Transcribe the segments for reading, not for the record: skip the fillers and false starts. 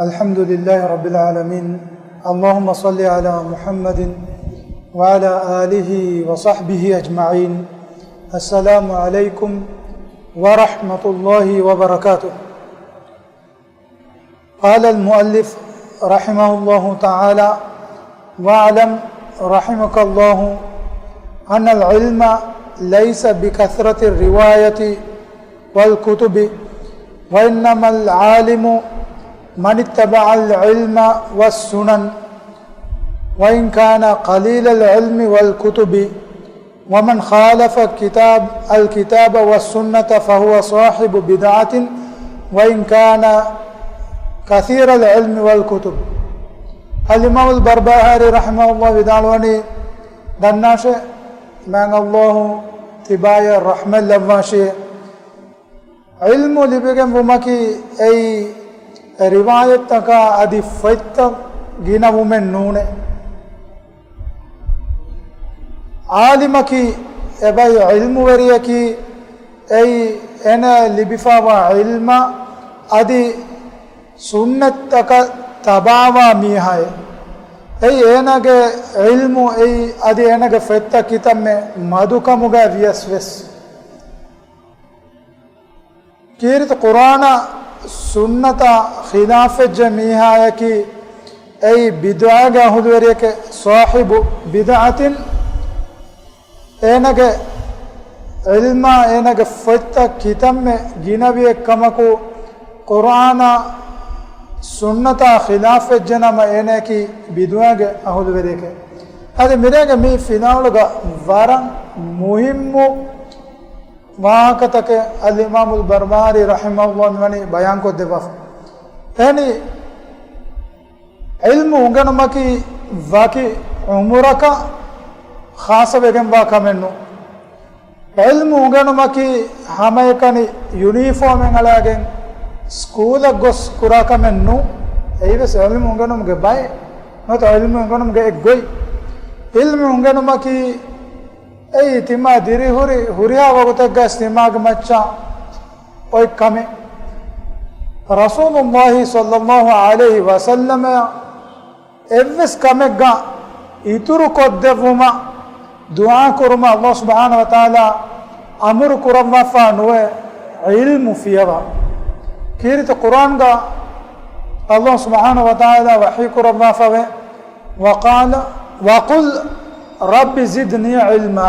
الحمد لله رب العالمين. اللهم صل على محمد وعلى آله وصحبه أجمعين. السلام عليكم ورحمة الله وبركاته. قال المؤلف رحمه الله تعالى: واعلم رحمك الله أن العلم ليس بكثرة الرواية والكتب، وإنما العالم من اتبع العلم والسنن، وإن كان قليل العلم والكتب، ومن خالف الكتاب والسنة فهو صاحب بدعة وإن كان كثير العلم والكتب. الإمام البربهاري رحمه الله بدالوني دناشة من الله تبايا الرحمة لفاشة علم لبكم ومكي أي رواية تكا أدي فيت جينا ومن نونه عالمكي أبي علم وريكي أي أنا لبفاوا علم أدي سنة تكا تباوا ميهاي أي أنا علم أي أدي أنا فيت كتاب مادوكا مغا ويس كيرت قرآن سنة خلاف جميعها كي أي بدعة هدوريك صاحب بدعة أنك علم أنك فتا كتاب جنبي كمكو قرآن سنة خلاف جنم أنك بدعة هدوريك هذا مريك مي فينالوغا وارن مهم واقعتك الإمام البربهاري رحمه الله مني بيان کو دباف يعني علم उंगनमकी वाकी उम्र का खास बेगम वाका मेन्नु علم उंगनमकी हमें कनी यूनिफॉर्म एंगलागे स्कूल गोस कुराका मेन्नु ऐ बस علم उंगनमके बाय न तो علم उंगनमके एक गोई علم उंगनमकी ऐ तिमा दिरी हुरिया वगतक गस दिमाग मच्चा ओय कमे रसूलुल्लाह सल्लल्लाहु अलैहि वसल्लम एवस कमेगा इतुरु कोद्देवुमा दुआ कुरमा अल्लाह सुब्हानहु व तआला अमर कुरमा फानुए इल्म फियवा किरत कुरान का अल्लाह सुब्हानहु व तआला वही कुरमा फवे वक़ाल वक़ुल रब्बि ज़िदनी इल्मा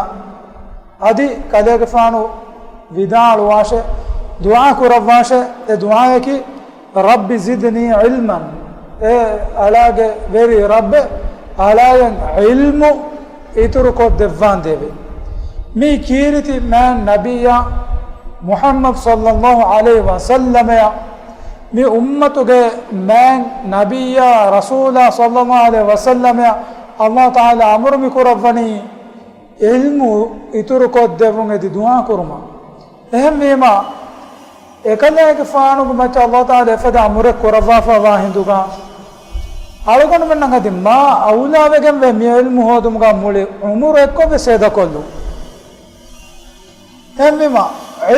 अदि कलेग फानु विदाल वाशे दुआ कुरब वाशे ए दुआ है कि रब्बि ज़िदनी इल्मन ए अलागे वेरी रब्बे अलायन इल्म इतुरु को देवान देवे मी कीरति मैं नबिया मुहम्मद सल्लल्लाहु अलैहि वसल्लम या मी उम्मत के मैं नबिया रसूला सल्लल्लाहु अलैहि वसल्लम या अल्लाह ताला अमर में कुरबनी इल्मु इतुरु को देवंगे दी दुआ कुरमा अहम मीमा एकले के फानु को मचा अल्लाह ताला फदा अमर कुरवा फवा हिंदुगा आलोकन में नंगा दिम्मा औला वेगम वे मी इल्मु हो दुमगा मुले उमर एको बे सेदा कोल्लु अहम मीमा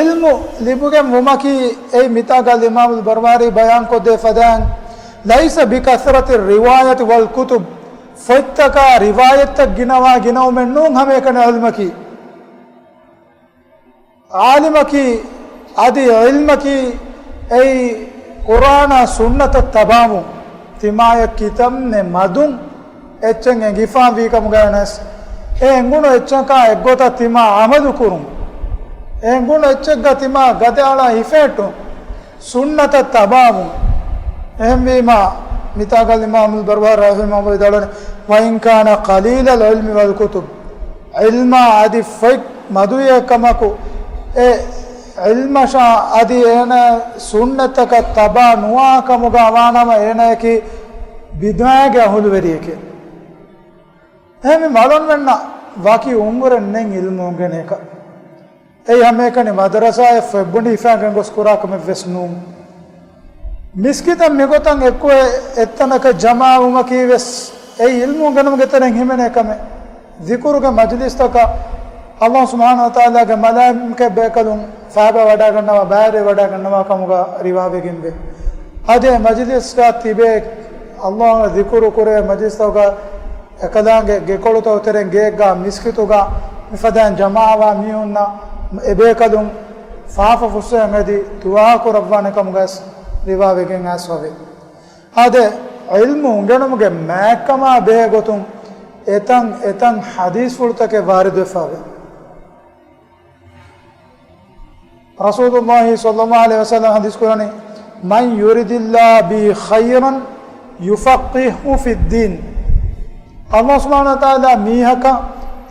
इल्मु लिबुगे मुमाकी ए मिता का इमाम बरबारी बयान को दे फदान लैस बिकसरत रिवायत वल कुतुब फैत्ता का रिवायत तक गिनवा गिनव में नूंग हमें कने इल्म की आलिम की आदि इल्म की ऐ कुरान सुन्नत तबामु तिमाय कितम ने मदुं एचंगे गिफा वी कम गनस ए अंगुनो एचंका एगोता तिमा अमल कुरुं ए अंगुनो एचंगा तिमा गदयाला हिफेटु सुन्नत तबामु एहमीमा मितागल इमाम बरबार रहमहुल्लाह दलन वइन कान कलील इल्म वल कुतुब इल्म आदि फैक मदुय कमको ए इल्म शा आदि एन सुन्नत का तबा नुआ कमुगा वानम एन की बिदवाए के हुलवरी के हमें मालूम वन्ना वाकी उम्र नें इल्म होंगे ने का ए हमें कने मदरसा फेबुंडी फैंगन गोस्कुरा कमे वेस्नु मिस्किता मिगोतंग एको एतनक जमा उमकी वेस ए इल्मु गनम गतरंग हिमेने कमे जिक्र के मजलिस तक अल्लाह सुब्हानहु व तआला के मलाइके बेकलुं फाबा वडा गन्नवा बारे वडा गन्नवा कमुगा रिवाबे गिंबे ade majlis ga tibe Allah dhikru kure majlis ga ekadange gekoluto teren geega miskituga mifadan jamaawa miunna ebekadum faafa fusse ngadi du'a ko rabbana kamgas riwavegen aswave ade ilmu ungenumuge maakama begotum etan hadis fultake warid fave Rasulullah sallallahu alaihi wasallam hadis kurani man yuridillahu bi khayran yufaqihu fid din Allah subhanahu wa ta'ala mihaka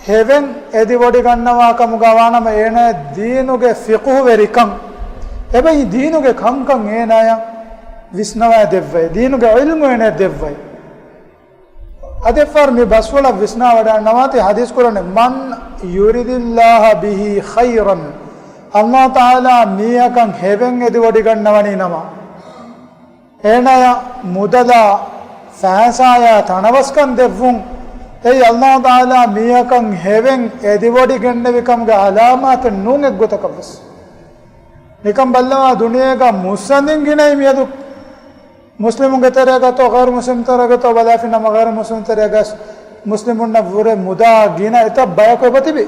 heaven edi wodi gannawa kamu gawanama ena deenuge fiqhu verikam ebai deenuge kankan enaya visnawa devvai deenuge ilmu ena devvai ade far me baswala visnawa nawati hadis kurane man yuridillahu bihi khayran Allah ta'ala mihakan heaven edi wodi gannawani nama enaya mudala fahasaya tanavaskan devvun ei Allah Taala miyakan heaven edivodi gennevikamge alamat nun eggotakabas nikam ballawa duniyega musandin ginai miyadu muslimunge terega to ghair muslim terega to balafi na ghair muslim terega muslimunna vure muda gina eta bayako batibi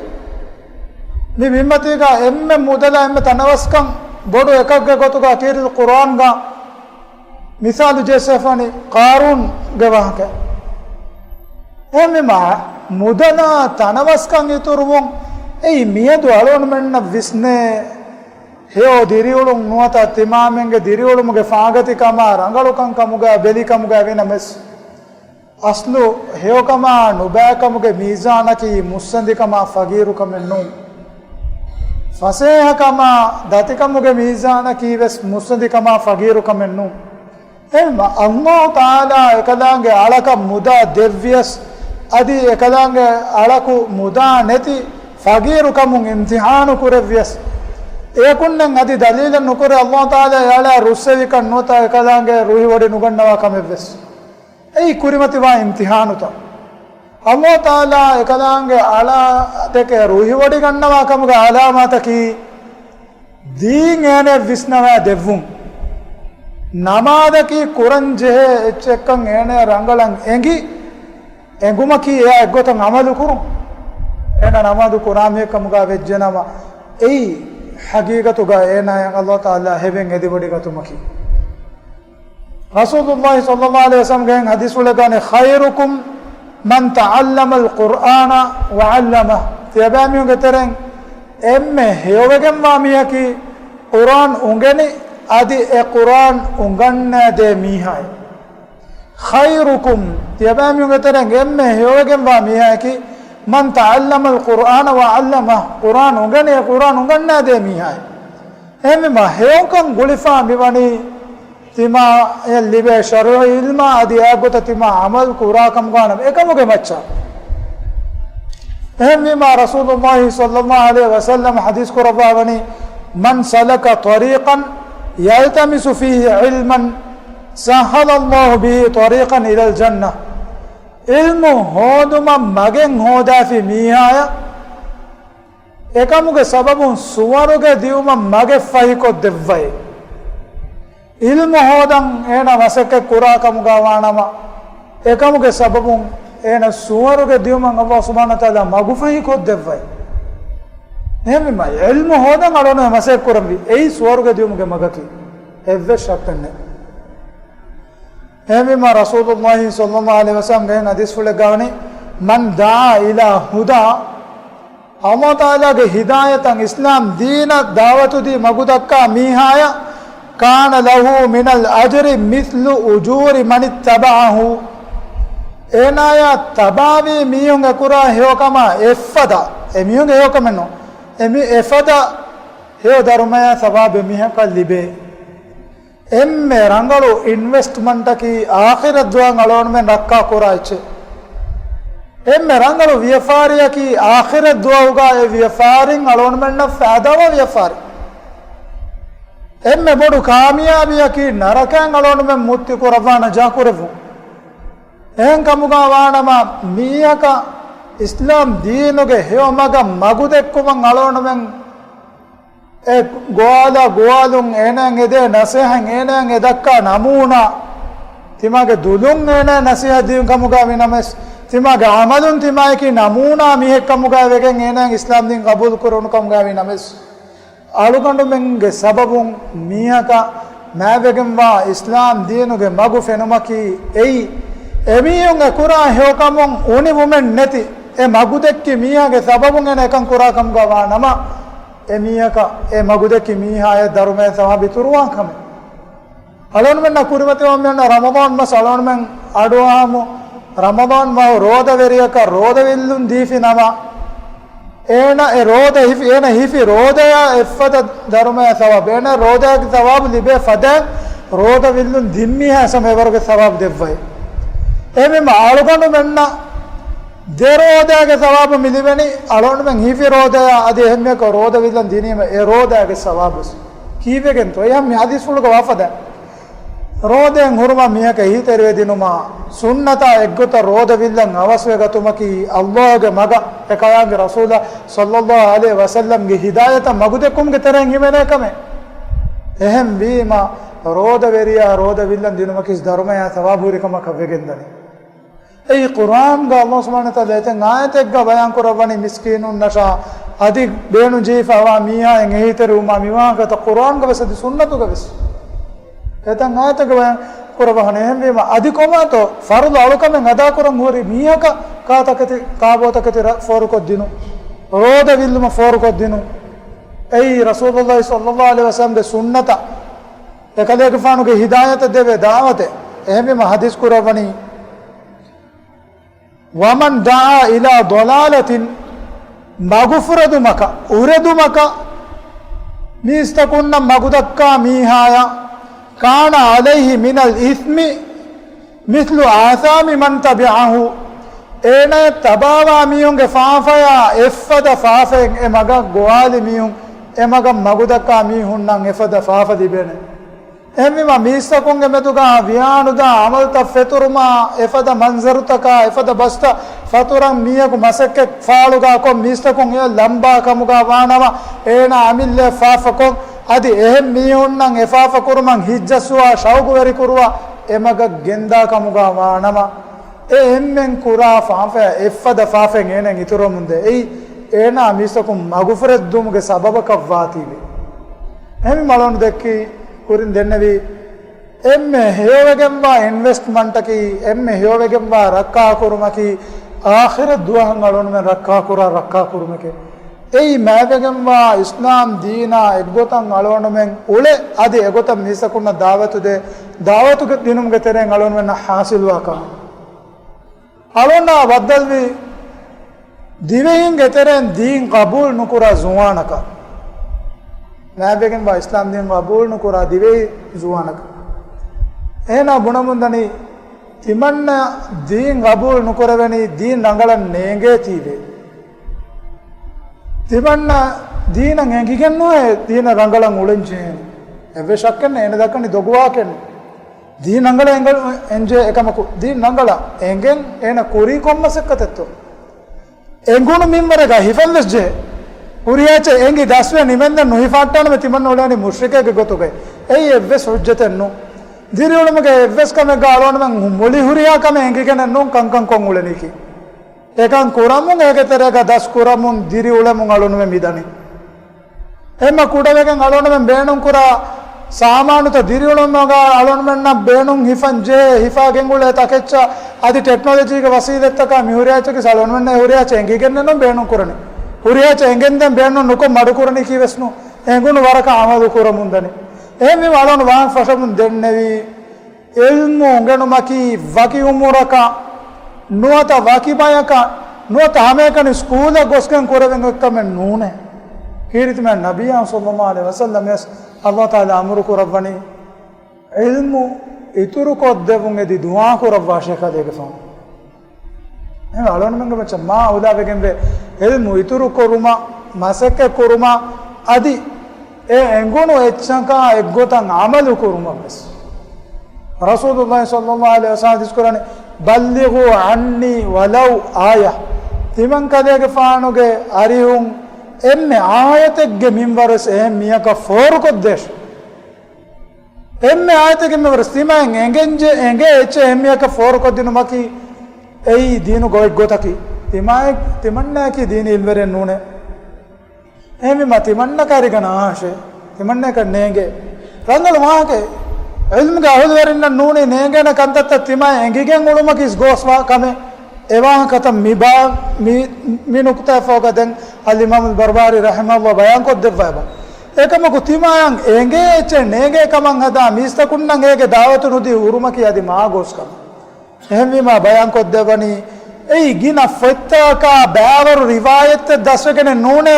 mi mimmatiga emme mudala emme tanavaskan bodu ekagge gotuga tiril Quran ga misalu jesefani qarun gawahka emma mudana tanavaskan iturvon ei miedu alon menna visne heo diriulun nuata timamenge diriulumuge faagati kama rangalukan kamuga beli kamuga vena mes aslu heo kama nubakamuge mizanaki musandi kama fagiru kamennu faseha kama datikamuge mizanaki ves musandi kama fagiru kamennu emma Allah taala ekadange alaka muda devyas adi ekadange alaku muda neti fagiru kamun imtihanu kurevyas ekunnen adi dalilan nukure Allah taala yala russevikan nota ekadange ruhi wadi nugannawa kamevves ei kurimati wa imtihanuta Allah taala ekadange ala teke ruhi wadi gannawa kamuga alamataki deen ene visnawa devvun namadaki kuranje echekkan ene rangalan engi engumaki ya eggotan amalu kuru ena namadu kurame kamuga vejjanama ei haqiqatuga ena Allah taala heaven edibodi gatumaki Rasulullah sallallahu alaihi wasallam gen hadis ulagane khairukum man ta'allama alqur'ana wa 'allama tiyabami ungeteren emme hewegen mamiyaki Quran ungeni adi e Quran unganna de mihai khairukum tiyabami ungeteren emme hewegen mamiyaki man ta'allama alqur'ana wa 'allama Quran ungani e Quran unganna de mihai emme ma hewkan gulifa miwani tima libe sharu ilma adi agota tima amal kurakam ganam ekamuge macha emme ma Rasulullah sallallahu alaihi wasallam hadis ko rawani man salaka tariqan yaltamisu fihi ilman sahala Allah bihi tariqan ila al-jannah ilmu hoduma magen hoda fi mihaya ekamuge sababun suwaruge diuma mage fahiko devvai ilmu hodan ena wasake kurakamuga wanama ekamuge sababun ena suwaruge diuma Allah subhanahu wa ta'ala magu fahiko devvai neme ma ilmu hodan alona wasake kurambi ei suwaruge diumuge magaki evve shaktanne neme ma Rasulullah sallallahu alaihi wasallam gen hadis fule gawani man daa ila huda Allah taala ge hidayatan islam deena dawatu di magudakka mihaya kana lahu min al ajri mithlu ujuri man ittaba'ahu enaya tabavi miyunga kura heyokama effada emiyunga heyokameno emi effada heyo dharmaya sawabe mihaka libe emme rangalu investment ki akhirat duan alon men rakka koraiche emme rangalu vyafariya ki akhirat duauga e vyafaring alon men na fadawa vyafari emme bodu kamiyabiya ki narakan alon men mutti koravana jakurevu en kamuga wanama miyaka islam deenuge heomaga magudekkuman alon men goalun enen ede nasihan enen edakka namuna timage dulun enen nasiha diun kamuga minames timage amalun timaki namuna mihe kamuga wegen enen islam din qabul kurun kamuga minames alukandu menge sababun mihaka mavegen wa islam diinuge magu fenumaki ei emiyun ekura heokamun uni women neti e magu dekki mihage sababun ene ekan kura kamuga wa nama emiyaka e magudeki mihaye darume sahabi turuwan kame alon men nakurimate men ramadan mas alon men aduamu ramadan ma roda veriyaka roda villun difi nama ena e roda hifi ena hifi roda ya effada darume sawab ena roda ke sawab libe fada roda villun dimmi ha samevarge sawab devvai eme ma aluganu menna දෙරෝදයාගේ සවාබ මිලිවෙනි අලොන්මෙන් හිෆි රෝදයා අද එහෙමක රෝද විලන් දිනීම ඒ රෝදයාගේ සවාබස් කීවෙගෙන් තෝ යම් හදිස් වලක වෆද රෝදෙන් හුරුම මියක හිතරේ දිනුමා සුන්නතා එක්ගොත රෝද විලන් අවස්වගතුමකි අල්ලාහගේ මග එකයාගේ රසූලා සල්ලල්ලාහු අලයිහි වසල්ලම්ගේ හිදායත මගුදෙකුම්ගේ තරෙන් හිමනේ කම එහෙම් වීම රෝද වෙරියා රෝද විලන් දිනුමකිස් ධර්මය සවාබුරිකම කවෙගෙන්දනි এই কুরআন গা আল্লাহ সুবহানাহু ওয়া তাআলা এতে আয়াতেক গা বয়ান করবানি মিসকিনুন নাশা আদি বেনু জিফাওয়া মিয়া এহিতের উমা মিওয়া গা তা কুরআন গা বসদি সুন্নাতু গা বস এতে আয়াতেক বয়ান করবানি হেমে মা আদি কোমা তো ফরদ আলুকামে আদা করম হরি মিয়া কা কাতাকতে কাবতকতে ফরক দিনু রোদ বিলম ফরক দিনু এই রাসূলুল্লাহ সাল্লাল্লাহু আলাইহি ওয়াসাল্লাম গে সুন্নতা একলে গফানু গে হিদায়াত দেবে দাওয়াতে হেমে মা হাদিস করবানি ومن دعا إلى ضلالة مغفرة مكا أرد مكا ميستكون مغدكا ميهايا كان عليه من الإثم مثل آثام من تبعه إن تباوا ميون فافيا إفد فافين إمغا غوال ميون إمغا مغدكا ميهون نان إفد فاف ديبين එම්මම මිස්සකුන්ගේ මෙතුගා වියානුදා අමල්ත ෆෙතුරුමා එෆද මන්සරුතකා එෆද බස්ත ෆතුරන් මියකු මසක්ක ෆාලුගා කො මිස්සකුන් එ ලම්බා කමුගා වානම ඒන අමිල්ල ෆාෆකො අදි එහෙම් මියුන්නන් එෆාෆ කුරුමන් හිජ්ජස්වා ෂෞගු වෙරි කුරුවා එමග ගෙන්දා කමුගා වානම ඒ එම්මෙන් කුරා ෆාෆා එෆද ෆාෆෙන් එනෙන් ඉතුරුමුන්දේ ඒ ඒන මිස්සකුන් මගුෆරත් දුමුගේ සබබක වාතිවි එම් මලොන් දෙක්කී kurin dennevi emme heowegemwa investment ki emme heowegemwa rakka kurumaki akhirat duahan alon men rakka kurumake ei mawegemwa islam deena eggotan alon men ule ade eggotan misakunna dawatu ge dinum ge teren alon men hasilwa ka alonna baddalvi divehin ge teren deen qabul nukura zuwanaka nabegen ba islam din qabul nukura dive zuwanak ena bunamundani timanna deen qabul nukuraveni deen rangalan nenge tibe timanna deen ngengigenno e deen rangalan ulenje eve shakken ena dakani dogwa ken deen rangala engal enje ekamaku deen rangala engen ena kuri kommasekkatetto engunu mimmarega hifallesje uriyache engi daswe nimenda nuhifattana me timanna ulani mushrikege gotuge ei evves hujjatennu diri ulumage evves kame galona men muli huriya kame engi gene nun kankan kon uleniki ekan kuramun ege terega das kuramun diri ulamun alonu me midani emma kudavegen alonu men beenun kura samanuta diri ulamun ga alonu men na beenun hifanje hifa gengule takeccha adi technology ge wasilettaka mi huriyache ge alonu men huriyache engi gene no beenun kurani huriyache engenden beennu nuko madukurani kivesnu engunu waraka amadu kuramundani emi walonu wan fashamun dennevi ilmu ngenu maki waki umuraka nuata waki bayaka nuata hamekani skoola gosken koravengakkame nune kiritme nabiyan sallallahu alaihi wasallam yes allah taala amru kuravani ilmu ituru koddevun edi dua kuravwa shekadege fam එහෙනම් අලවන මංග මචං මා උදාවෙගෙන්වේ එල්මු ඉතුරු කොරුමා මසක කොරුමා আদি ඒ එංගුණු එච්චංකා එක්ගොතන් අමලු කොරුමා බස් රසූලුල්ලාහි සල්ලල්ලාහු අලයිහි වසල්ලම් දිස්කරන්නේ බල්ලිගු අන්නි වලව් ආයා තිමන් කදේගේ ෆානුගේ අරිහුන් එම්මෙ ආයතෙක්ගේ මින්වරස් එහෙම් මියක ෆෝරු කොද්දේශ එම්මෙ ආයතෙක්ගේ මින්වරස් තිමෙන් එංගේ එච්ච එහෙම් මියක ෆෝරු කොද්දිනු මකි එයි දීනු ගොතකි තිමන්නා කි දීන ඉල්වරෙන් නූනේ එහෙම තිමන්න කාරිකන ආශේ තිමන්න කන්නේගේ රංගල මාගේ ඉල්මුගේ අහුදවරින්න නූනේ නේගෙන කන්තත්ත තිමා එංගිගෙන් උළුමකිස් ගෝස්වා කමේ එවාහ කත මිබා මි නුක්තා ෆෝගදෙන් අල් ඉමාම් අල් බර්බාරි රහිමහුල්ලාහ බයන් කොද්දෙවබ ඒකම කුතිමායන් එංගේ එච්ච නේගේ කමන් හදා මිස්තකුන්නන් ඒගේ දාවතු නුදී උරුමකි යදි මා ගෝස්කම එහෙම මා බයන් කොද්දෙවනි ei gina fettaka bævaru rivayat daswegene nune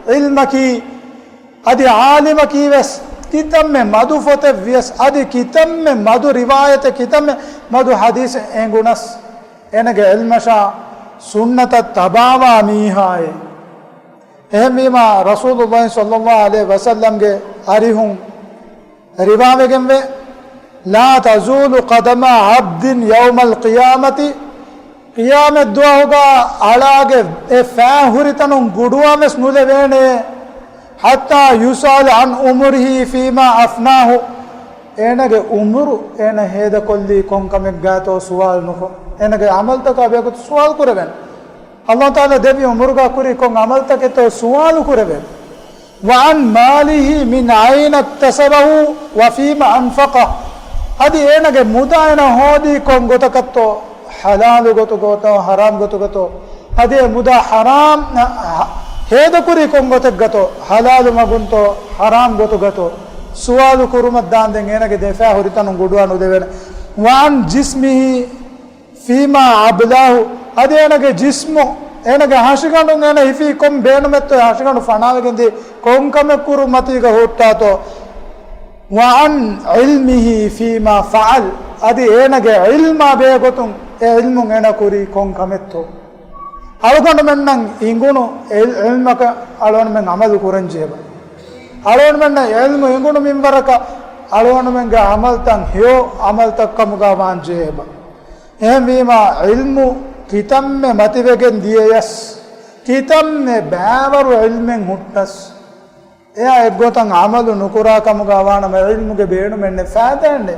ilmaki adi alimaki ves kitamme madu fote ves adi kitamme madu rivayat kitamme madu hadis engunas enage ilmasha sunnata tabawa mihaye ehmima rasulullah sallallahu alaihi wasallam ge arihum rivavegen ve la tazulu qadama abdin yawm alqiyamati क़ियामत दुआ होगा आलागे ए फैहुरितनुं गुडुआ में स्नुले वेने हत्ता युसाल अन उमरिही फीमा अफनाहु एनगे उमरु एन हेद कोल्ली कोंकमेग गातो सवाल नुको एनगे अमल तक अबे को सवाल कुरेवेन अल्लाह ताला देवी उमरु का कुरी कोंग अमल तक तो सवाल कुरेवेन वन मालिही मिन आइन तसबहु व फीमा अनफqa अदि एनगे मुदायन होदी कोंग गोतकत्तो हलाल गोतो गोतो हराम गोतो गोतो अदे मुदा हराम हेद कुरी कोंगोते गतो हलाल मगुंतो हराम गोतो गतो सुवाल कुरुमत दान देंगे ना कि देफा हुरितनु गुडवानु देवेन वान जिस्मी फीमा अबलाहु अदे ना कि जिस्मो एना कि हाशिकांडु ना हिफी कोम बेनु में तो हाशिकांडु फनावे के कोम कमे कुरुमती का होता तो वान इल्मिही फीमा फ़अल अदे एना कि इल्मा बेगोतुं ilmu ngena kuri kon kametto algondu mennan ingunu ilmaka alon men amal kuran jeba alon menna ilmu ingunu minbaraka alon men ga amal tan hyo amal takkam ga wan jeba ehmima ilmu kitamme mativegen diyes kitamme bævaru ilmen huttas eya eggotan amalu nukura kam ga wana me ilmu ge beenu menne faadende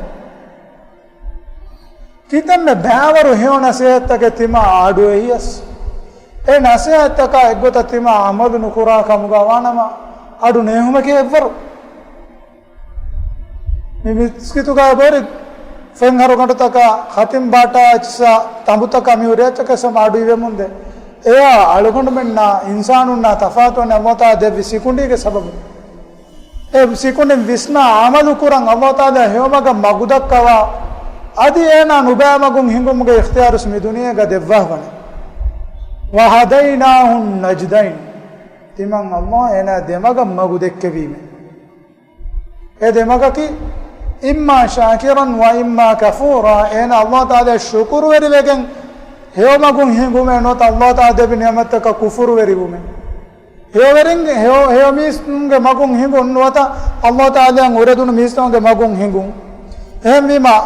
कितने बෑವರು हेव नसीहत के तिमा आडो हियस ए नसीहत का एगोत तिमा अमल नुकुरा कमुगवानमा आडु नेहुम के एव्वरु मिस्कितु का बोरि फेंगरो गंट तक खतिम बाटा अच्छा तंबु तक मी उरेच के सम आडु इवे मुंदे ए अलगुंड मेन्ना इंसानुन्ना तफातो ने मोता दे सिकुंडी के सबब ए सिकुंडी विस्ना अमल कुरंग अमोता दे हेवमग मगुदक्कवा अदि एना नुबैमगुं हिंगुमुगे इख्तियारुस मी दुनिया का देवहवने वहदैनाहुन नजदैन तिमंग अल्लाह एना देमग मगुदेक्के बीमे ए देमग की इम्मा शाकिरन व इम्मा कफूरा एना अल्लाह ताला शुक्र वेरी वेगें हेवमगुं हिंगुमे नोत अल्लाह ताला देबि नेमत का कुफुर वेरी बुमे हेवरिंग हेव मीस्गे मगुं हिंगुन नोता अल्लाह ताला उरेदुन मीस्गे मगुं हिंगुं एमीमा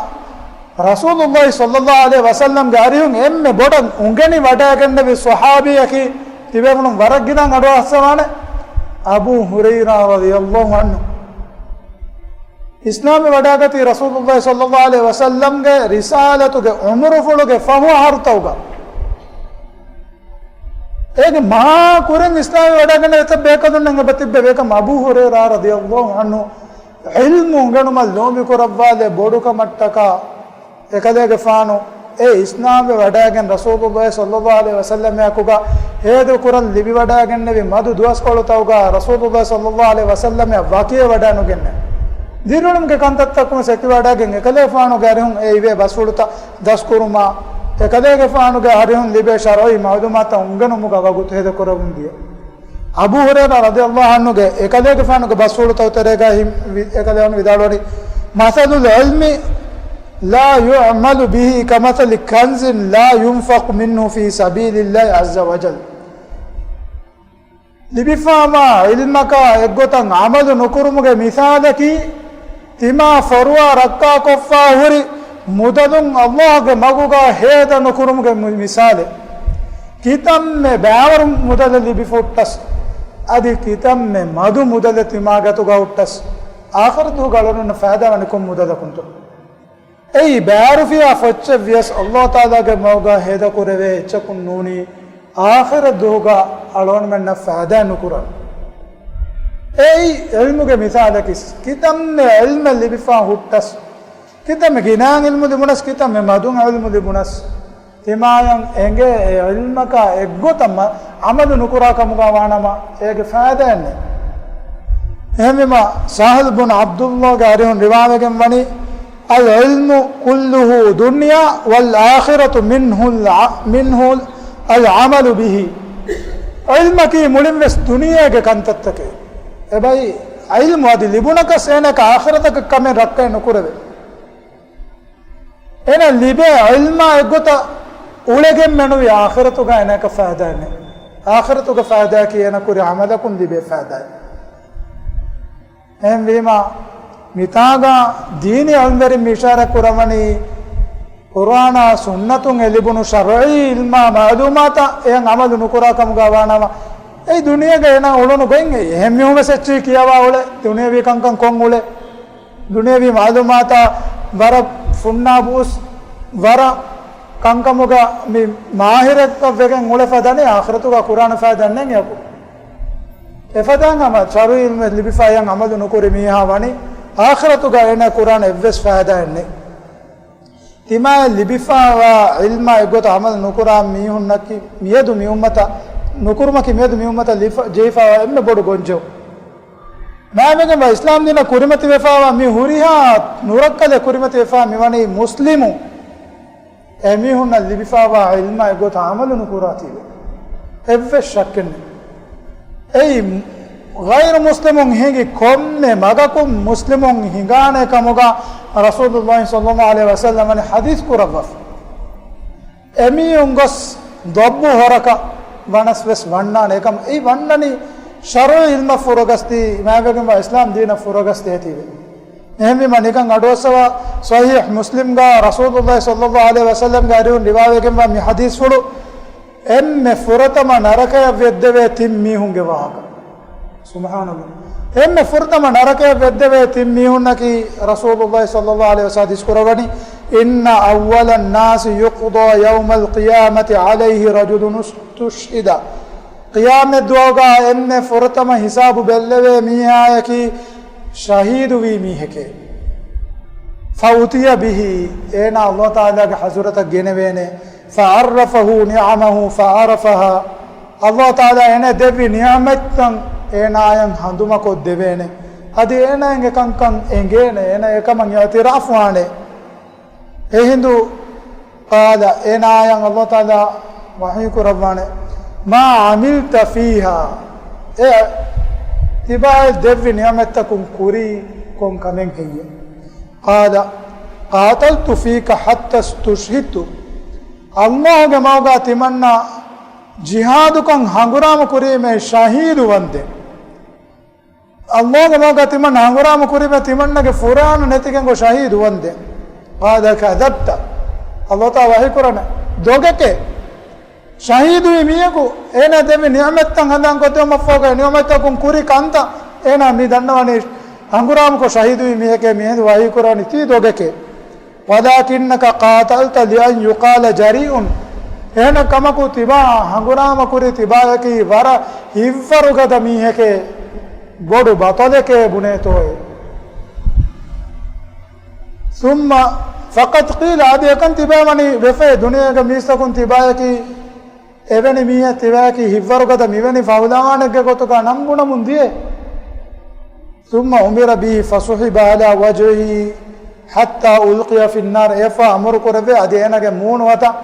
रसूलुल्लाह सल्लल्लाहु अलैहि वसल्लम गारियुं एम्मे बोडन उंगेनी वडागन्ने वि स्वहाबी अखि तिबेमुन वरगिना अडो असवाने अबू हुरैरा रदियल्लाहु अन्हु इस्लाम में वडागति रसूलुल्लाह सल्लल्लाहु अलैहि वसल्लम गे रिसालतु गे उम्र फुलुगे फहु हरतौगा एक मा कुरन इस्लाम में वडागन्ने त बेकदुन्नंगे बतिबे बेकम अबू हुरैरा रदियल्लाहु अन्हु इल्मु उंगनु मल लोमि कुरव्वाले बोडुका मट्टका एकदेगे फानु ए इस्लाम में वडागन रसूलुल्लाह सल्लल्लाहु अलैहि वसल्लम याकुगा हेदु कुरन लिबि वडागन्ने वि मधु दुवस्कोळुतौगा रसूलुल्लाह सल्लल्लाहु अलैहि वसल्लम या वाकिय वडानुगन्ने दिरुणम के कंतत्तकु सेकि वडागन एकले फानु गारिहुं ए इवे बसुळुता दस्कुरुमा एकदेगे फानु गा हरिहुं लिबे शरोई मादुमाता उंगनु मुगा वगुत हेदु कुरवुंदिया अबू हुरैरा रदियल्लाहु अन्हु गे एकदेगे फानु गे बसुळुता उतरेगा हिम एकदेवन विदालोडी मसलुल इल्मि لا يعمل به كمثل كنز لا ينفق منه في سبيل الله عز وجل لبفاما علمك اغوتن عمل نكرمगे مثالكي تما فروا ركا كفا هري مددن الله गे मगुगा हेद नकुरमगे مثال कितम में बावर मुदल लिबिफोटस adi kitamme madu mudada timagatu gauttas akhiratu galonu faada wanikum mudada kuntu ei baarufiya fochche vias Allah taala ge mawga heda kurave chakun nuni akhiratu ga alon menna faada nukura ei ilmu ge misalakis kitamme ilma libifa huttas kitamme ginan ilmu dimunas kitamme madun ilmu dimunas timayan enge ilmaka eggotama amalu nukura kamuga wanama ege faada enne ehmema Sahal bin Abdullah garihun riwayegen wani al ilmu kulluhu dunya wal akhiratu minhu al amalu bihi ilmaki mulimves duniyage kantattake ebai ilmu adi libunaka senaka akhirataka kame rakke nukurave ena libe ilma eggota ulegen menuvi akhiratuga enaka faada enne akhiratuga faada ki ena kuri amalakun libe faada em vima mitaga dini almeri mishara kuramani qur'ana sunnatun elibunu shar'i ilma ma'lumata en amalu nukura kamuga wanama ei duniya ge ena ulunu goin ehme hume sechi kiyawa ule duniya vi kankan kon ule duniya vi ma'lumata bara funna bus bara kankamuga mi mahirat ka vegen ule fadane akhiratuga qur'ana fadanne yaku efadanga ma charu ilme libifayan amalu nukuri miha wani akhiratuga ena qur'an evves faada enne tima libifawa ilma egota amal nukura mihunnaki miedu mi ummata nukurma ki miedu mi ummata jeifawa emme bodu gonjo naamege ba islam dina kurimati wefawa mi huriha nurakkale kurimati wefa mi wani muslimu emihunna libifawa ilma egota amal nukura tibe evves shakkenne ei غير مسلمون هيجي كم مغاكم مسلمون هيغانه كموغا رسول الله صلى الله عليه وسلم ان حديث كرف امي انغس ضب هركا ونسوس وننا نكم اي ونني شرع علم فرغستي ما بكم اسلام دين فرغستي تي එහෙම මනිකන් අඩෝසව සහීහ් මුස්ලිම් ගා රසූලුල්ලාහි සල්ලල්ලාහු අලයිහි වසල්ලම් ගාරියුන් රිවායගෙන් මේ හදීස් වල එම්මෙ ෆුරතම නරකය වෙද්දවේ තිම්මිහුන්ගේ වාහක subhanallah emme furdama narake veddeve timmihunaki rasulullah sallallahu alaihi wasallam diskurawani inna awwala an-nas yuqda yawm al-qiyamati alayhi rajulun tushhida qiyamat duaga emme furdama hisabu belleve mihayaki shahidu vi miheke fautiya bihi ena allah taala ge hazurata genevene fa'arrafahu ni'amahu fa'arafaha allah taala ene devi ni'amatan enayan handuma ko devene adi enayan ekankan engene ena ekaman yatirafwane e hindu qala enayan allah taala wahi kurabane ma amilta fiha e tibai devi ni'amatakum kuri kon kamen heye qala qataltu fika hatta tushhidtu allah ge mawga timanna jihadu kan hangurama kuri me shahidu wande Allah ge maga timan hangurama kuri me timanna ge furan netigen go shahidu wande qala kadhabta Allah ta wahi kurana dogeke shahidu miyaku ena demi ni'matan handan ko to mafoga ni'matakum kuri kanta ena mi dannawani hangurama ko shahidu miyake mi wahi kurani ti dogeke walakinnaka qatalta li an yuqala jari'un ena kamaku tiba hangurama kuri tiba ki vara hivvarugada miheke bodu batoleke bunetoy summa faqad qila adi kan tiba mani vefe duniya ga misakun tiba ki eveni miha tiba ki hivvarugada miveni fawdawanege gotuka namguna mundiye summa umira bihi fasuhiba ala wajhihi hatta ulqiya fi an-nar efa amru kurave adi enage moon wata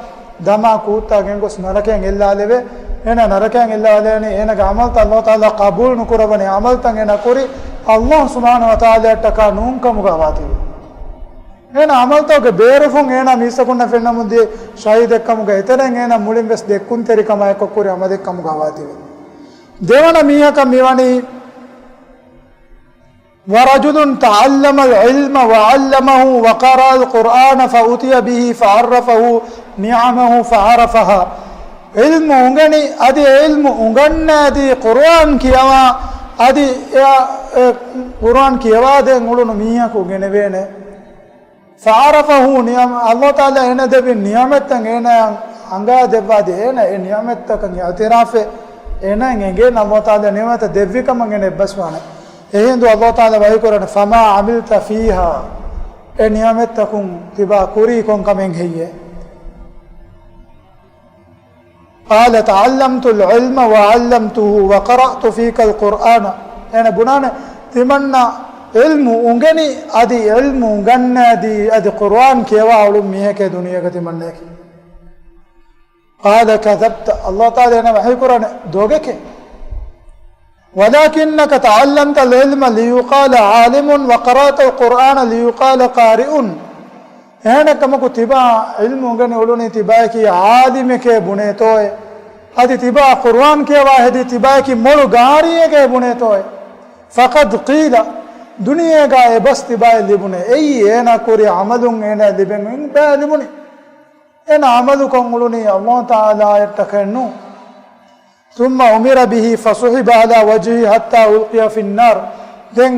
dama kuutta gengos naraken illaleve ena naraken illalene ena amal ta Allah taala qabul nukurabani amal tan ena kuri Allah subhanahu wa taala taka nunkamuga wati ena amal ta ge berefun ena misakunna fenna mundi shahid ekkamuga eteren ena mulin ves dekkun terikama ekko kuri amade ekkamuga wati devana mihaka miwani ورجل تعلم العلم وعلمه وقرأ القرآن فأتي به فعرفه نعمه فعرفها ilmu ungani adi ilmu unganna adi Qur'an kiyawa adi Qur'an kiyawa de ngulunu miya ko genevene fa'arafahu niyam Allah taala ena debi niyamatan ena anga devwa de ena e niyamatan i'tirafe ena ngenge Allah taala niyamata devvikam ngene baswana ehindu Allah taala wahi korana fama amilta fiha e niyamatakum tiba kuri kon kamen heye قال تعلمت العلم وعلمته وقرأت فيك القرآن أنا بنانا تمنى علم أنغني أدي علم أنغنى أدي قرآن كيوا علم ميهك دنيا كتمنى قال كذبت الله تعالى أنا وحي قرآن دوغك ولكنك تعلمت العلم ليقال عالم وقرأت القرآن ليقال قارئ هنا كما كتبا علم أنغني علوني تباكي عالم كي بنيتوه أدي تبا قرآن كي واحد تباكي مولو غاري كي بنيتوه فقد قيل دنيا غاي بس تباي لبني أي هنا كوري عملون هنا لبن إن با لبني هنا عملكم علوني الله تعالى يتكنو ثم أمر به فصحب على وجهه حتى ألقي في النار دين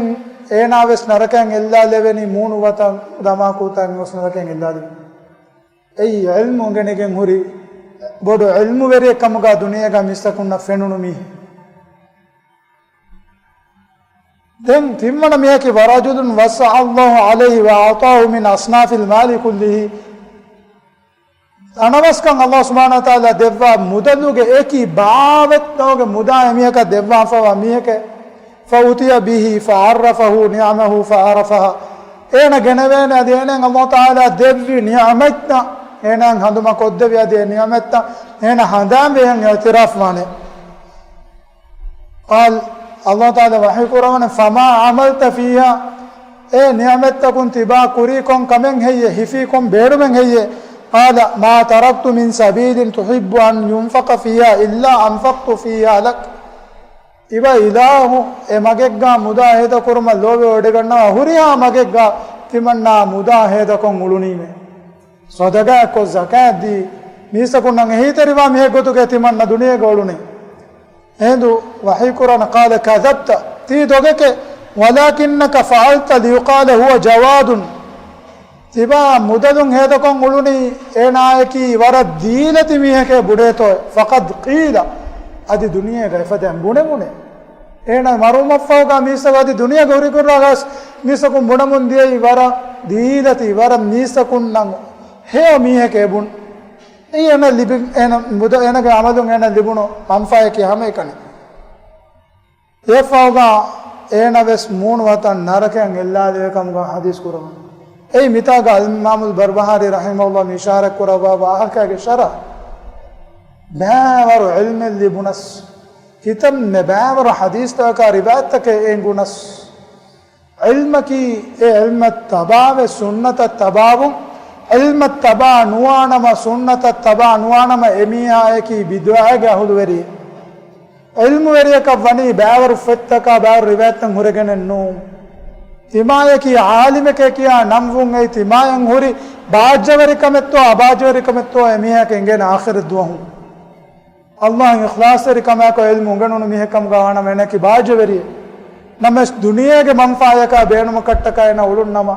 هنا بس نركن إلا لبني مون وطن دما كوتان بس نركن إلا لبني أي علم عندنا كموري بدو علم وري كم كا دنيا كا مستكون نفنونو مي دين ثمنا ميا كي ورجل وسع الله عليه وأعطاه من أصناف المال كله أنا بس كان الله سبحانه وتعالى دبوا مدلوك إكي باوت نوك مدا ميا كا دبوا فوا ميا كا فأوتي به فعرفه نعمه فعرفها أنا جنبنا أدينا الله تعالى دبوا نعمتنا أنا هندما كود دبوا أدي نعمتنا أنا هندام بهم اعتراف مانه قال الله تعالى وحي قرآن فما عملت فيها نعمتكم تبا كوريكم كمن هي هفيكم بيرمن هي قال ما تركت من سبيل تحب أن ينفق فيها إلا أنفقت فيها لك إبا إله مجيجا مداهدة كرم اللوبي ودقنا هريا مجيجا تمنى مداهدة كمولونيمه صدقاء كو زكاة دي ميسكو نغهي تريبا ميهكو تو كتمنى دنيا قولوني هندو وحي قرآن قال كذبت تي دوغك ولكنك فعلت ليقال هو جواد تبا مددن هذا كون قولوني اينايكي ورد ديلة ميهك بوديتو فقد قيل ادي دنيا غيفتهم بونه اينا مروم فوقا ميسا ادي دنيا غوري كراغاس ميسكم بونمون دي ورا ديلتي ورا ميسكون نان هي ميهك بون اينا ليبن اينا مد اينا عملون اينا ليبونو منفعك همه كني يفوقا اينا بس مون وطن نركن الا لكم حديث قرآن اي متاغا الامام البربهاري رحمه الله مشارك قربا واحكا شرع باور علم اللي بنس كتم باور حديث تاكا روايت تك ان بنس علمك علم التبع سنة التبع علم التبع نوانما سنة التبع نوانما اميها كي بدعاء هدوري علم وريك فني باور فتكا باور روايت هرغن النوم තිමායකී ආලිමකකියා නම් වුන් ඒ තිමායන් හොරි බාජ්‍යවරිකමෙත්තෝ අබාජ්‍යවරිකමෙත්තෝ එමිහකෙන් ගෙන ආඛිර දුවහු අල්ලාහ් ඉඛලාසරිකමක ඉල්මු ගණුන මිහකම් ගාවන මෙනකි බාජ්‍යවරිය නමස් දුනියගේ මන්ෆායක බේනුම කට්ටක එන උළුන්නම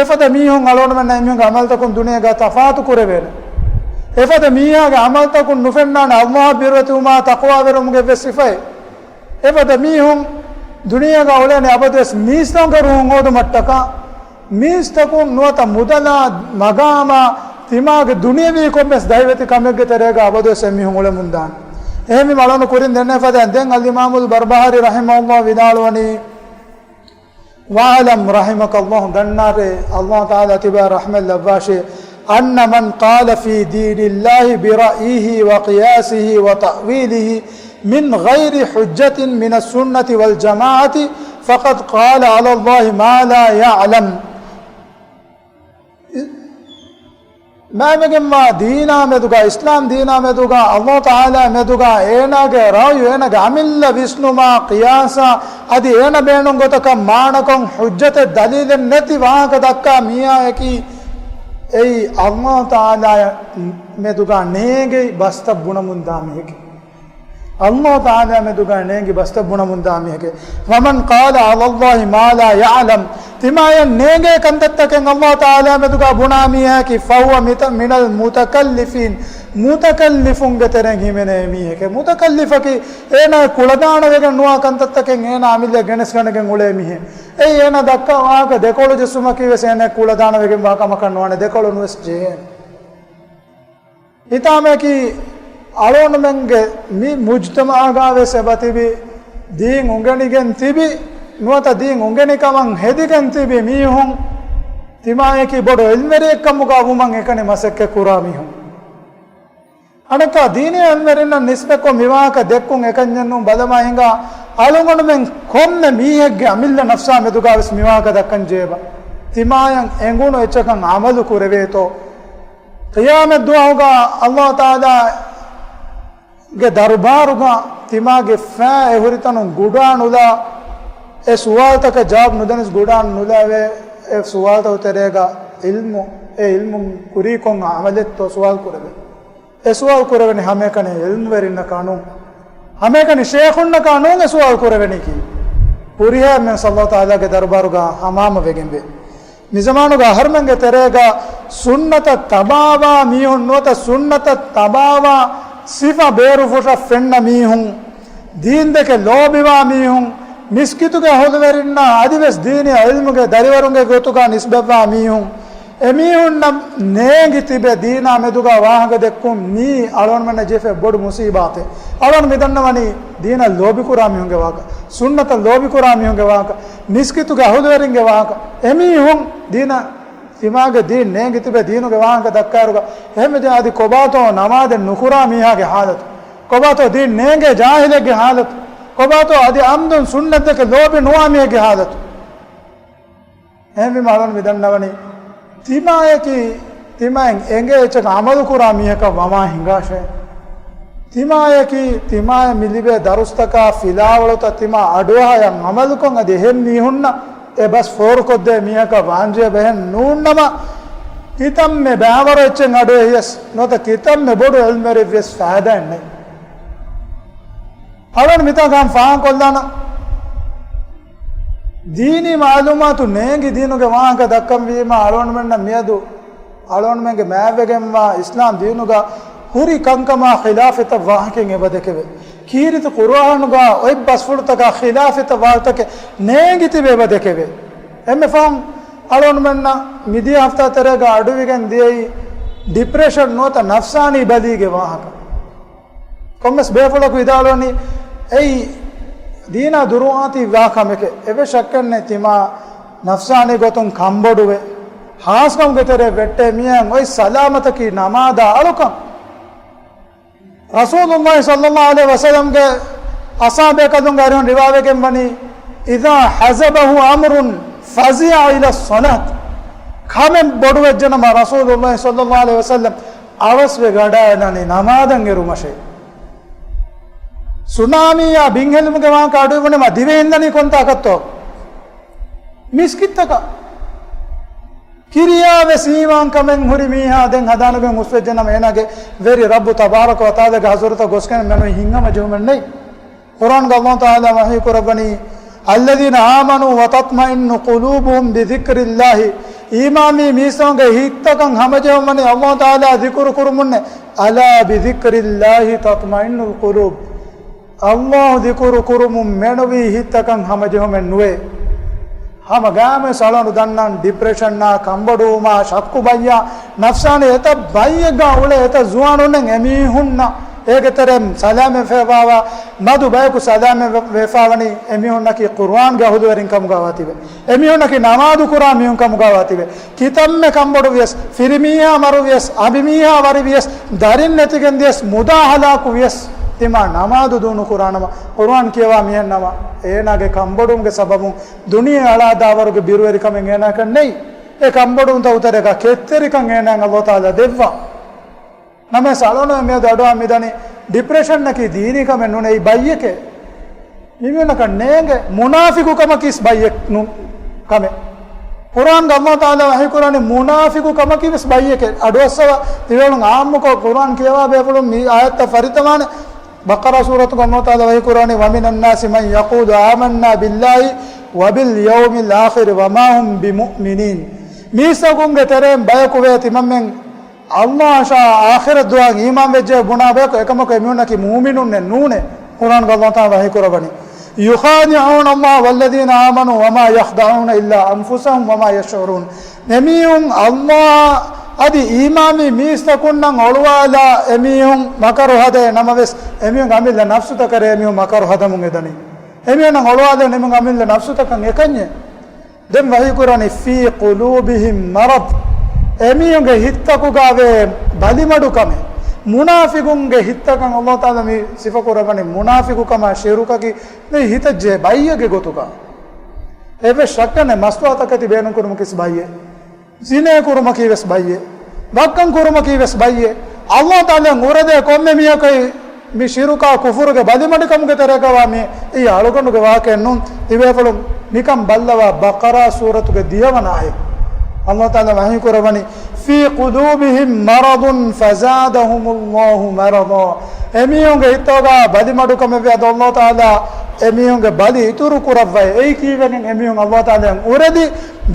එෆද මීහුන් අලෝන මෙන්න එමිහුන් අමල් තකුන් දුනියගා තෆාතු කුරවෙන එෆද මීහාගේ අමල් තකුන් නුෆෙන්නාන අල්ලාහ් බිරතුමා තක්වා වෙරුමුගේ වෙසිෆයි එෆද මීහුන් दुनिया का ओले ने अबदेस मीस्तों का रूंगो तो मट्टका मीस्तको नोता मुदला मगामा तिमाग दुनिया भी को मेस दाइवती कमे के तरेगा अबदेस मी होले मुंदान एमी मालूम कुरिन देने फदे देंग अल इमाम अल बरबहारी रहमहुल्लाह विदालवनी वालम रहमकल्लाह दन्नारे अल्लाह ताला तिबा रहमत लवाशे अन्न मन قال في دين الله برأيه وقياسه وتأويله من غير حجة من السنة والجماعة فقد قال على الله ما لا يعلم ما بجمع دينا مدوغا إسلام دينا مدوغا الله تعالى مدوغا إينا رايو إينا عمل ويسنو ما قياسا أدي إينا بينون غتك مانكم حجة دليل نتي وहाँ का धक्का मियाँ है कि ei Allah taala meduga neege basta bunamundameke Allah taala meduga neege basta bunamundameke waman qala ala Allah ma la ya'lam timaya neege kandattaken Allah taala meduga bunamiyaki fahuwa minal mutakallifin mutakallifun geteren himene miheke mutakallifaki ena kuladana wegen nuwa kandattaken ena amille genes ganegen ule mihe ei ena dakka waaka dekolu jesuma kiwes ena kuladana wegen waaka makanwane dekolu nues je itame ki alon menge mi mujtama agave sebatibi din ungenigen tibi nuata din ungeni kaman hedigen tibi mihun timaye ki bodo ilmere kamuga wuman ekane masekke kurami hun anaka dini almerina nisbeko miwaka dekkun ekanyannu balama hinga alungonu men komme mihegge amilla nafsa meduga ves miwaka dakkan jeba timayan engunu echakan amalu kureveto qiyamet duauga Allah taala ge darbaruga timage fa ehuritanu gudanula e suwalta ka jawab nudanis gudan nulave e suwalta uterega ilmu kurikon amalet to suwal kurave e suwal kuraveni hame kane ilmu verinna kanu hame kane sheikhunna kanu e suwal kuraveni ki puriha men sallallahu taala ge darbaruga hamama vegembe nizamanuga harmenge terega sunnata tabawa mihun nota sunnata tabawa sifa beru fosha fenna mihun deen deke lobiwa mihun miskituge hodverinna adives dini ilmuge darivarunge gotuga nisbeva mihun emihun nam neengi tibe deena meduga wahaga dekkum ni alon manna jefe bodu musibate alon midannawani deena lobi kurami hunge waka sunnata lobi kurami hunge waka miskituge hodveringe waka emihun deena timage deen neengi tibe deenuge wahaga dakkaruga ehmede adi kobato namade nukura mihage halat kobato deen neenge jahilege halat kobato adi amdun sunnateke lobi nuamiyege halat ehmi malon midannawani timayen enge echak amalu kura miheka wama hingashe timaya milibe darustaka filawalota tima adoha yang amalu kon adi hem mihunna e bas for kodde miheka wanje behen nunnama kitam me bawaro echen ado yes nota kitam me bodu elmere ves faada enne awan mita gam faan kollana dini maalumatu neengi diinuge wahanka dakkam wima alon menna miyadu alon menge maavegemma islam diinuga huri kankama khilafata wahaken ebadekeve kirit qur'anuga oy basfultaka khilafata waltake neengi tibe ebadekeve emme fam alon menna midi hafta terega aduvigen diyei depression nota nafsani badige wahaka kommes befulak vidaloni ei dina duruati wakameke eve shakkanne tima nafsani gotun kamboduwe haaskam getere vette miyan oi salamata ki namada alukam rasulullah sallallahu alaihi wasallam ge asabe kadun garon riwaye ke mani idha hazabahu amrun fazi'a ila salat khamen boduwe janama rasulullah sallallahu alaihi wasallam avasve gada nani namadan gerumashe tsunami ya bingelmuge wa ka aduvune ma divendani konta akatto miskittaka kiriya ve siman kamen huri miha den hadanuge muswejjana menage veri rabbu tabaraka wa taala ge hazurata gosken meno hingama jumen nei quran ga Allah taala wahi kurabani alladhina amanu wa tatma'innu qulubuhum bi dhikrillah imami misonge hittakan hamajewmani Allah taala dhikru kurumunne ala bi dhikrillah tatma'innul qulub Allah dhikru kurumun menovi hittakan hamajehomen nuwe hama game salanu dannan depression na kambadu ma shakku bayya nafsane eta bayya ule eta zuwanunen emi hunna ege terem salame fewawa madu bayku salame vefawani emi hunna ki qur'an ga hudurin kam gawatibe emi hunna ki namadu qur'an mihun kam gawatibe kitamme kambadu vies firimiya maru vies abimiya wari vies darin netigen vies mudahala ku vies tima namadu dunu qur'an kiyawa mihennama enage kambodumge sababun duniya ala dawaruge birweri kamen ena kan nei e kambodum ta utareka ketteri kan ena Allah taala devva name salona me dado midani depression naki dini kamen nune ei bayyeke nimena kan nenge munafiku kama kis bayyek nu kame Quran ga Allah Taala wahi Qurani munafiqu kamaki ves bayyeke adossawa tivelun aammuko Quran kiyawa bepulun mi ayatta faritamane Baqara suratu ga Allah Taala wahi Qurani wa minan nasi man yaqulu amanna billahi wa bil yawmil akhir wa ma hum bimu'minin misagunge terem bayaku veti mammen Allah sha akhirat du'a iman vejje guna beko ekamako emunaki mu'minun ne nune Quran ga Allah Taala wahi Qurani يخادعون الله والذين آمنوا وما يخدعون إلا أنفسهم وما يشعرون نميون الله أدي إمامي ميستكونا أولوالا أميون مكرو هذا نمبس أميون عمل لنفسه تكره أميون مكرو هذا مغداني أميون أولوالا نميون عمل لنفسه تكره يكني دم وحي قرآن في قلوبهم مرض أميون هتكو غاوي بالي مدو كمه munafiqunge hittakan Allah Taala mi sifa korabani munafiqu kama sheruka ki me hitajje bayyage gotuka eve shakkane maswata kati beenu kuruma kis bayye zine kuruma ki ves bayye bakkan kuruma ki ves bayye Allah Taala ngurade komme miya kai mi sheruka kufuruge badimadi kamuge teragawa mi ei alugonuge wakennu ivefulu nikam ballawa baqara suratuge diyavana ay Allah Taala wahi korabani في قلوبهم مرض فزادهم الله مرضا اميونغ هيتوغا بدي مدوكم في الله تعالى اميونغ بدي تورو كورفاي اي كيغن اميونغ الله تعالى اوريدي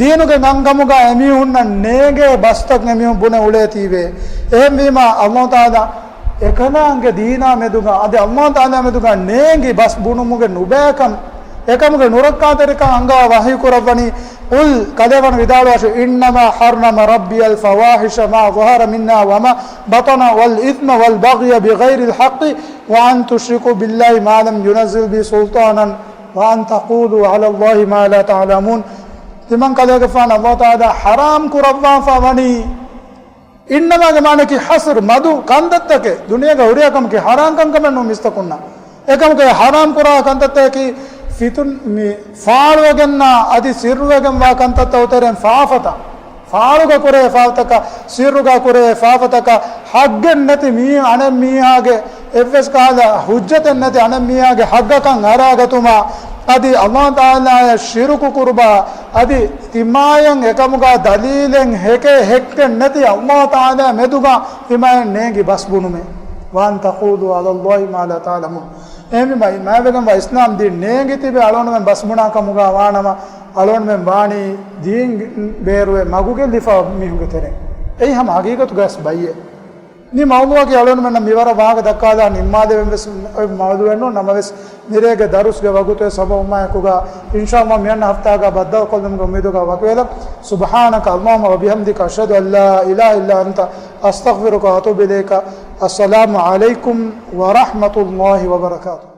دينوغ نانغاموغا اميون نيغه بستك اميون بونه اوليتيبه اميما الله تعالى ekanaange deena meduga ade Allah taala meduga neengi bas bunumuge nubekam ekamuge nurakkaterika anga wahi kuravani قل كذبا بدالواش إنما حرم ربي الفواحش ما ظهر منا وما بطن والإثم والبغي بغير الحق وأن تشركوا بالله ما لم ينزل به سلطانا وأن تقولوا على الله ما لا تعلمون لمن قال يقفان الله تعالى حرام كربان فاني إنما جمعنك حصر مدو كندتك دنيا غوريكم كي حرام كم كمنو مستكنا ekam ke haram kura kantatte ki fitun mi faalugenna adi sirrugen wa kantatta uteren faafata faaluga kure faafata sirruga kure faafata haggen nati mi anem mihage evs kala hujjaten nati anem mihage haggakan aragatuma adi Allah taala shirku kurba adi timayen ekamuga dalilen heke hekken nati Allah taala meduga timayen negi basbunume wan taqulu ala Allah ma la ta'lamun emi mai mavegam va islam di negi tibe alon men basmuna kamuga wanama alon men bani din beruwe maguge lifa mihuge tere ei ham hagigatu gas baiye ni mawduwa ki alon men miwara vaga dakkada nimmade ves mawdu enno namaves mirege darus ge wagute saba umma kuga inshallah mianna hafta ga badda kolum ge umedu ga wakwela subhanaka allahumma wa bihamdika ashhadu an la ilaha illa anta astaghfiruka wa atubu ilayka assalamu alaykum wa rahmatullahi wa barakatuh